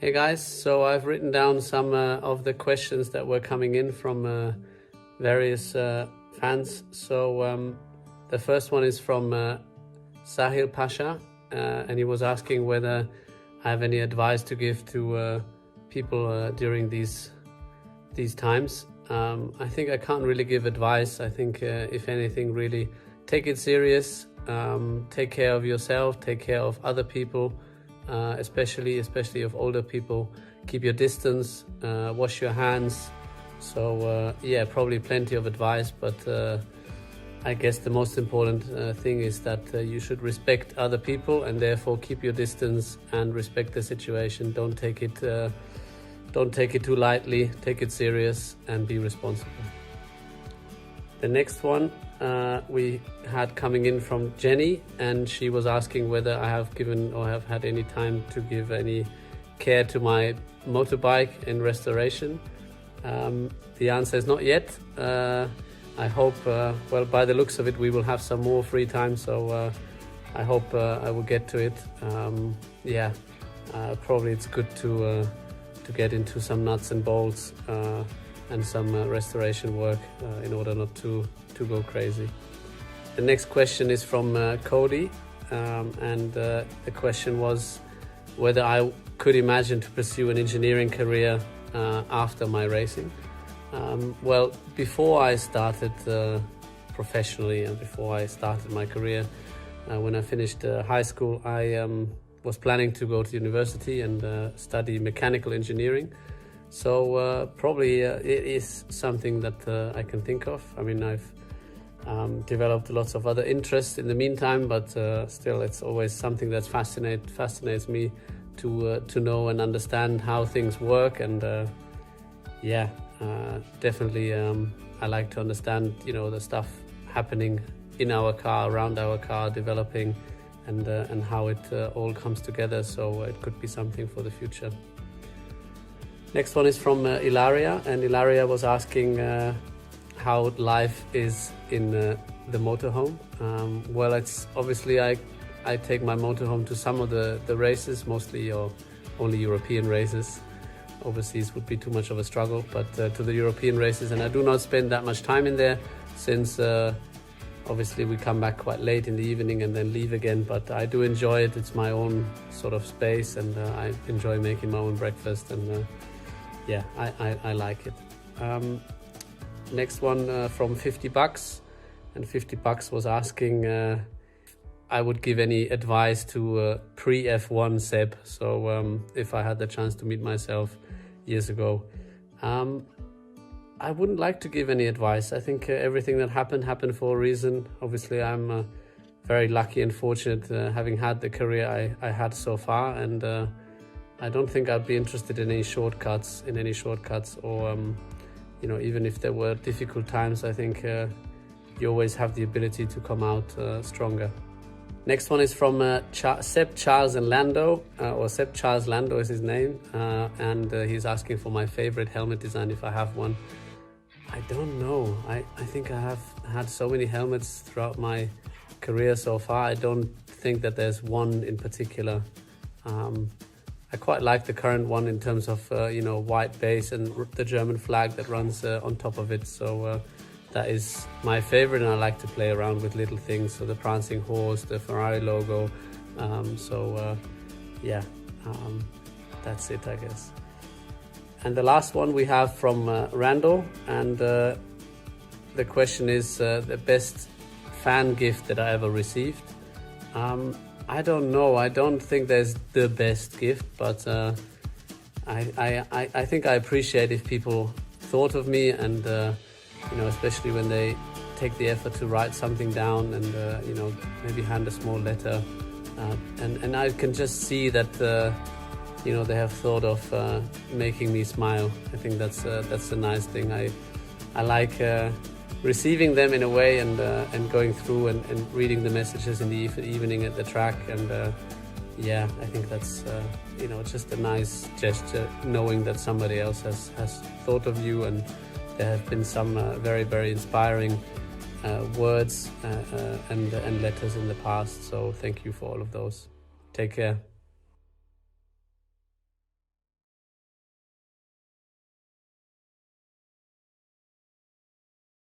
Hey guys, so I've written down some of the questions that were coming in from various fans. So the first one is from Sahil Pasha, and he was asking whether I have any advice to give to people during these times. I think I can't really give advice. I think if anything, really take it serious, take care of yourself, take care of other people, especially of older people. Keep your distance, wash your hands. So yeah, probably plenty of advice, but I guess the most important thing is that you should respect other people and therefore keep your distance and respect the situation. Don't take it too lightly, take it serious and be responsible. The next one we had coming in from Jenny, and she was asking whether I have given or have had any time to give any care to my motorbike in restoration. The answer is not yet. I hope, well, by the looks of it, we will have some more free time, so I hope I will get to it. Yeah, probably it's good to get into some nuts and bolts and some restoration work in order not to go crazy. The next question is from Cody, and the question was whether I could imagine to pursue an engineering career after my racing. Well, before I started professionally and before I started my career, when I finished high school, I was planning to go to university and study mechanical engineering. So probably it is something that I can think of. I mean, I've developed lots of other interests in the meantime, but still it's always something that fascinates me to know and understand how things work. And yeah, definitely I like to understand, the stuff happening in our car, around our car, developing, and how it all comes together. So it could be something for the future. Next one is from Ilaria, and Ilaria was asking how life is in the motorhome. Well, it's obviously I take my motorhome to some of the races, mostly or only European races. Overseas would be too much of a struggle, but to the European races, and I do not spend that much time in there since obviously we come back quite late in the evening and then leave again, but I do enjoy it. It's my own sort of space, and I enjoy making my own breakfast, and yeah, I like it. Next one from 50 bucks, and 50 bucks was asking I would give any advice to pre-F1 Seb. So if I had the chance to meet myself years ago, I wouldn't like to give any advice. I think everything that happened for a reason. Obviously, I'm very lucky and fortunate having had the career I had so far, and I don't think I'd be interested in any shortcuts, or even if there were difficult times, I think you always have the ability to come out stronger. Next one is from Seb Charles and Lando, or Seb Charles Lando is his name, and he's asking for my favorite helmet design, if I have one. I don't know. I think I have had so many helmets throughout my career so far. I don't think that there's one in particular. I quite like the current one in terms of white base and the German flag that runs on top of it. So that is my favorite, and I like to play around with little things. So the prancing horse, the Ferrari logo. Yeah, that's it, I guess. And the last one we have from Randall, and the question is the best fan gift that I ever received. I don't know. I don't think there's the best gift, but I think I appreciate if people thought of me, and especially when they take the effort to write something down and maybe hand a small letter, and I can just see that they have thought of making me smile. I think that's a nice thing. I like receiving them in a way, and going through and reading the messages in the evening at the track, and yeah, I think that's just a nice gesture, knowing that somebody else has thought of you, and there have been some very, very inspiring words and letters in the past. So thank you for all of those. Take care.